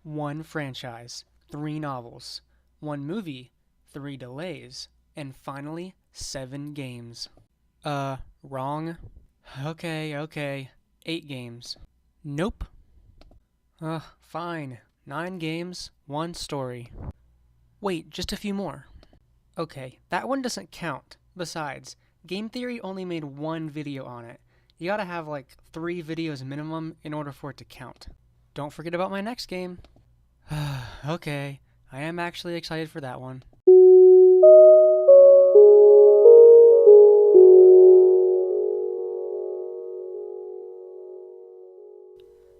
1 franchise, 3 novels, 1 movie, 3 delays, and finally 7 games. Wrong. Okay. 8 games. Nope. Fine. 9 games, 1 story. Wait, just a few more. Okay, that one doesn't count. Besides, Game Theory only made 1 video on it. You gotta have like 3 videos minimum in order for it to count. Don't forget about my next game. Okay, I am actually excited for that one.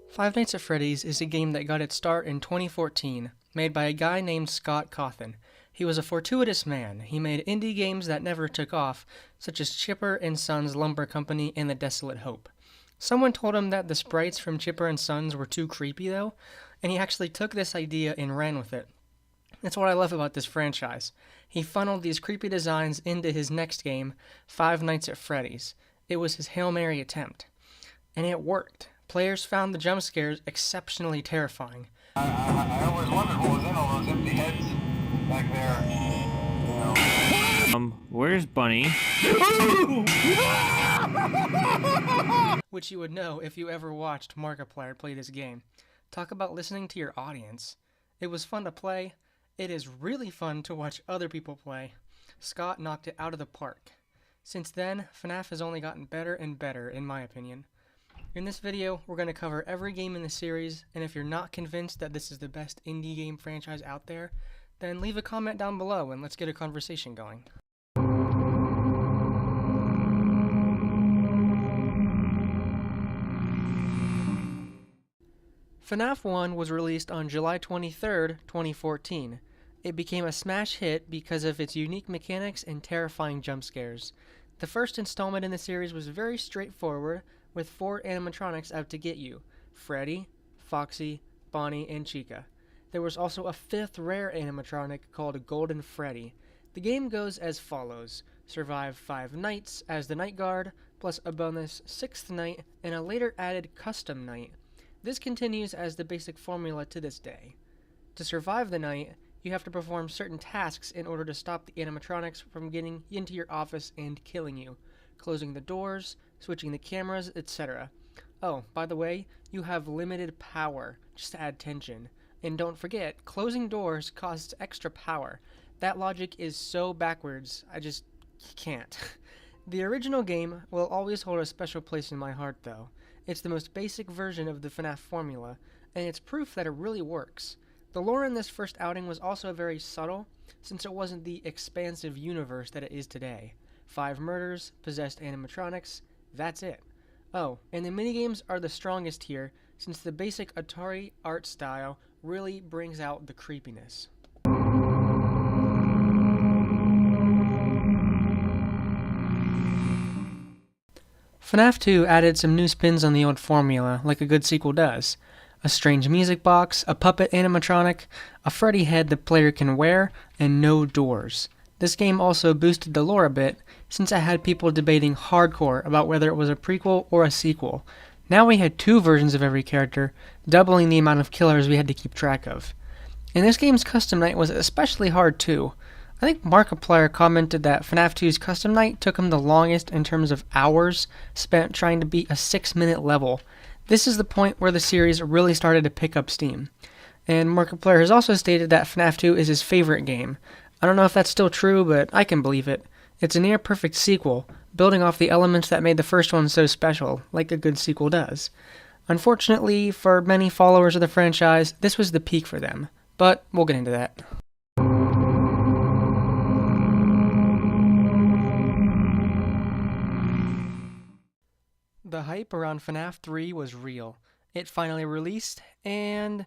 Five Nights at Freddy's is a game that got its start in 2014, made by a guy named Scott Cawthon. He was a fortuitous man. He made indie games that never took off, such as Chipper & Sons Lumber Company and The Desolate Hope. Someone told him that the sprites from Chipper & Sons were too creepy, though, and he actually took this idea and ran with it. That's what I love about this franchise. He funneled these creepy designs into his next game, Five Nights at Freddy's. It was his Hail Mary attempt. And it worked. Players found the jump scares exceptionally terrifying. I always wondered what was in all those empty heads back there. Where's Bunny? Which you would know if you ever watched Markiplier play this game. Talk about listening to your audience. It was fun to play. It is really fun to watch other people play. Scott knocked it out of the park. Since then, FNAF has only gotten better and better, in my opinion. In this video, we're going to cover every game in the series, and if you're not convinced that this is the best indie game franchise out there, then leave a comment down below and let's get a conversation going. FNAF 1 was released on July 23rd, 2014. It became a smash hit because of its unique mechanics and terrifying jump scares. The first installment in the series was very straightforward, with 4 animatronics out to get you: Freddy, Foxy, Bonnie, and Chica. There was also a 5th rare animatronic called Golden Freddy. The game goes as follows: survive 5 nights as the night guard, plus a bonus 6th night and a later added custom night. This continues as the basic formula to this day. To survive the night, you have to perform certain tasks in order to stop the animatronics from getting into your office and killing you: closing the doors, switching the cameras, etc. Oh, by the way, you have limited power, just to add tension. And don't forget, closing doors costs extra power. That logic is so backwards, I just can't. The original game will always hold a special place in my heart, though. It's the most basic version of the FNAF formula, and it's proof that it really works. The lore in this first outing was also very subtle, since it wasn't the expansive universe that it is today. 5 murders, possessed animatronics, that's it. Oh, and the minigames are the strongest here, since the basic Atari art style really brings out the creepiness. FNAF 2 added some new spins on the old formula, like a good sequel does. A strange music box, a puppet animatronic, a Freddy head the player can wear, and no doors. This game also boosted the lore a bit, since it had people debating hardcore about whether it was a prequel or a sequel. Now we had 2 versions of every character, doubling the amount of killers we had to keep track of. And this game's custom night was especially hard too. I think Markiplier commented that FNAF 2's custom night took him the longest in terms of hours spent trying to beat a 6-minute level. This is the point where the series really started to pick up steam. And Markiplier has also stated that FNAF 2 is his favorite game. I don't know if that's still true, but I can believe it. It's a near-perfect sequel, building off the elements that made the first one so special, like a good sequel does. Unfortunately, for many followers of the franchise, this was the peak for them, but we'll get into that. The hype around FNAF 3 was real. It finally released, and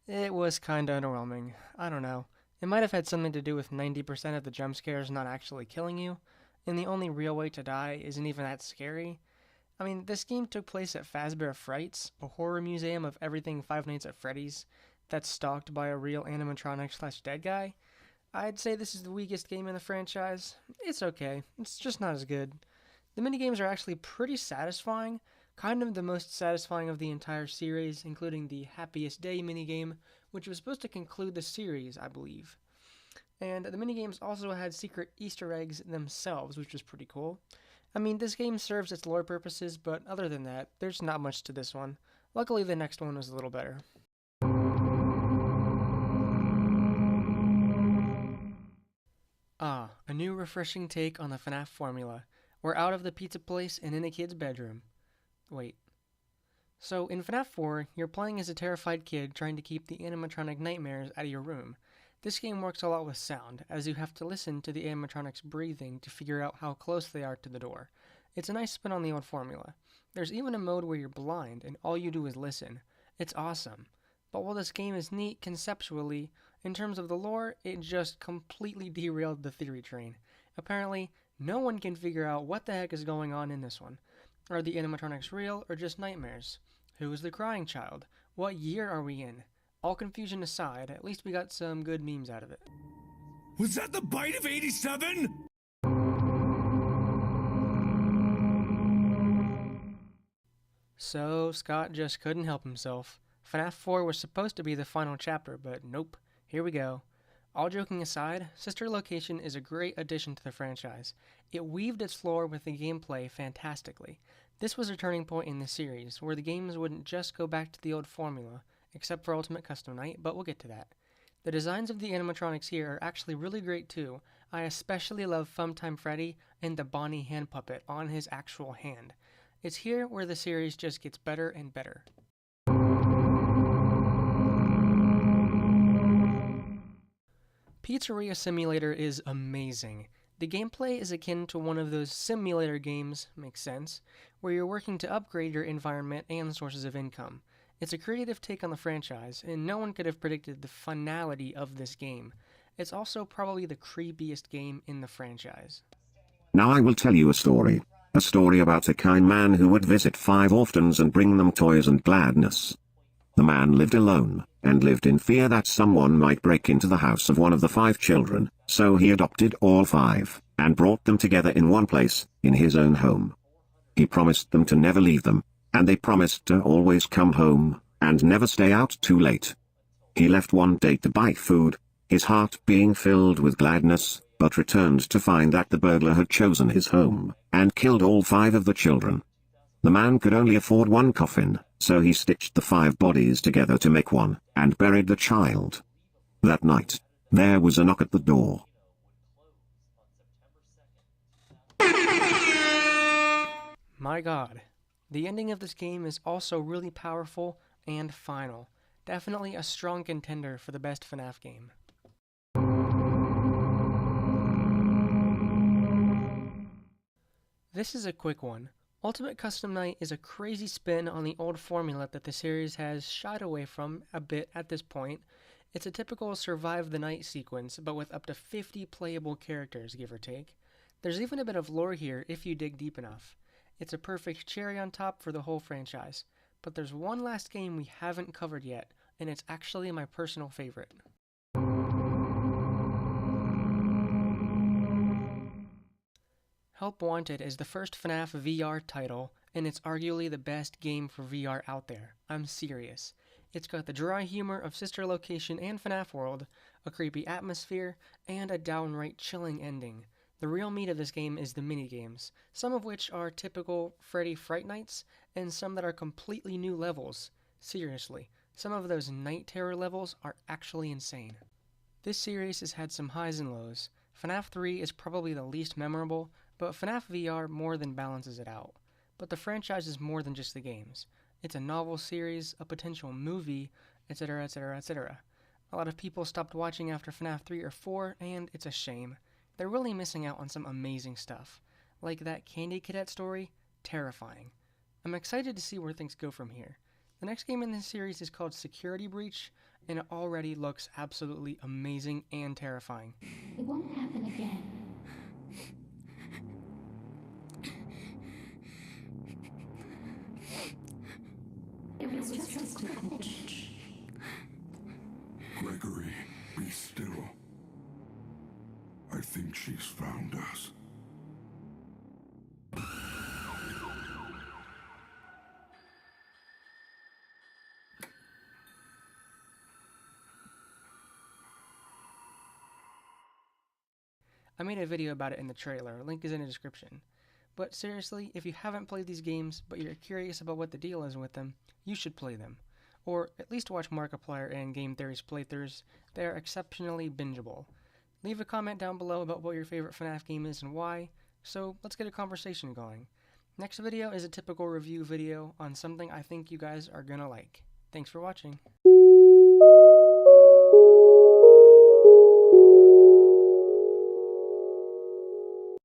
it was kinda underwhelming. I don't know. It might have had something to do with 90% of the jump scares not actually killing you, and the only real way to die isn't even that scary. I mean, this game took place at Fazbear Frights, a horror museum of everything Five Nights at Freddy's that's stalked by a real animatronic/dead guy. I'd say this is the weakest game in the franchise. It's okay, it's just not as good. The minigames are actually pretty satisfying, Kind of the most satisfying of the entire series, including the Happiest Day minigame, which was supposed to conclude the series, I believe. And the minigames also had secret Easter eggs themselves, which was pretty cool. I mean, this game serves its lore purposes, but other than that, there's not much to this one. Luckily, the next one was a little better. Ah, a new refreshing take on the FNAF formula. We're out of the pizza place and in a kid's bedroom. Wait. So, in FNAF 4, you're playing as a terrified kid trying to keep the animatronic nightmares out of your room. This game works a lot with sound, as you have to listen to the animatronics breathing to figure out how close they are to the door. It's a nice spin on the old formula. There's even a mode where you're blind and all you do is listen. It's awesome. But while this game is neat conceptually, in terms of the lore, it just completely derailed the theory train. Apparently, no one can figure out what the heck is going on in this one. Are the animatronics real or just nightmares? Who is the crying child? What year are we in? All confusion aside, at least we got some good memes out of it. Was that the bite of 87? So, Scott just couldn't help himself. FNAF 4 was supposed to be the final chapter, but nope, here we go. All joking aside, Sister Location is a great addition to the franchise. It weaved its lore with the gameplay fantastically. This was a turning point in the series, where the games wouldn't just go back to the old formula, except for Ultimate Custom Night, but we'll get to that. The designs of the animatronics here are actually really great too. I especially love Funtime Freddy and the Bonnie hand puppet on his actual hand. It's here where the series just gets better and better. Pizzeria Simulator is amazing. The gameplay is akin to one of those simulator games, makes sense, where you're working to upgrade your environment and sources of income. It's a creative take on the franchise, and no one could have predicted the finality of this game. It's also probably the creepiest game in the franchise. Now I will tell you a story. A story about a kind man who would visit 5 orphans and bring them toys and gladness. The man lived alone, and lived in fear that someone might break into the house of one of the 5 children, so he adopted all 5, and brought them together in one place, in his own home. He promised them to never leave them, and they promised to always come home, and never stay out too late. He left one day to buy food, his heart being filled with gladness, but returned to find that the burglar had chosen his home, and killed all 5 of the children. The man could only afford one coffin, so he stitched the 5 bodies together to make one, and buried the child. That night, there was a knock at the door. My god. The ending of this game is also really powerful and final. Definitely a strong contender for the best FNAF game. This is a quick one. Ultimate Custom Night is a crazy spin on the old formula that the series has shied away from a bit at this point. It's a typical survive the night sequence, but with up to 50 playable characters, give or take. There's even a bit of lore here if you dig deep enough. It's a perfect cherry on top for the whole franchise. But there's one last game we haven't covered yet, and it's actually my personal favorite. Help Wanted is the first FNAF VR title, and it's arguably the best game for VR out there. I'm serious. It's got the dry humor of Sister Location and FNAF World, a creepy atmosphere, and a downright chilling ending. The real meat of this game is the minigames, some of which are typical Freddy Fright Nights, and some that are completely new levels. Seriously, some of those night terror levels are actually insane. This series has had some highs and lows. FNAF 3 is probably the least memorable, but FNAF VR more than balances it out. But the franchise is more than just the games. It's a novel series, a potential movie, etc, etc, etc. A lot of people stopped watching after FNAF 3 or 4, and it's a shame. They're really missing out on some amazing stuff. Like that Candy Cadet story, terrifying. I'm excited to see where things go from here. The next game in this series is called Security Breach, and it already looks absolutely amazing and terrifying. It won't happen again. It was just a glitch. Gregory, be still. I think she's found us. I made a video about it in the trailer, link is in the description. But seriously, if you haven't played these games, but you're curious about what the deal is with them, you should play them. Or at least watch Markiplier and Game Theory's playthroughs. They are exceptionally bingeable. Leave a comment down below about what your favorite FNAF game is and why, so let's get a conversation going. Next video is a typical review video on something I think you guys are gonna like. Thanks for watching.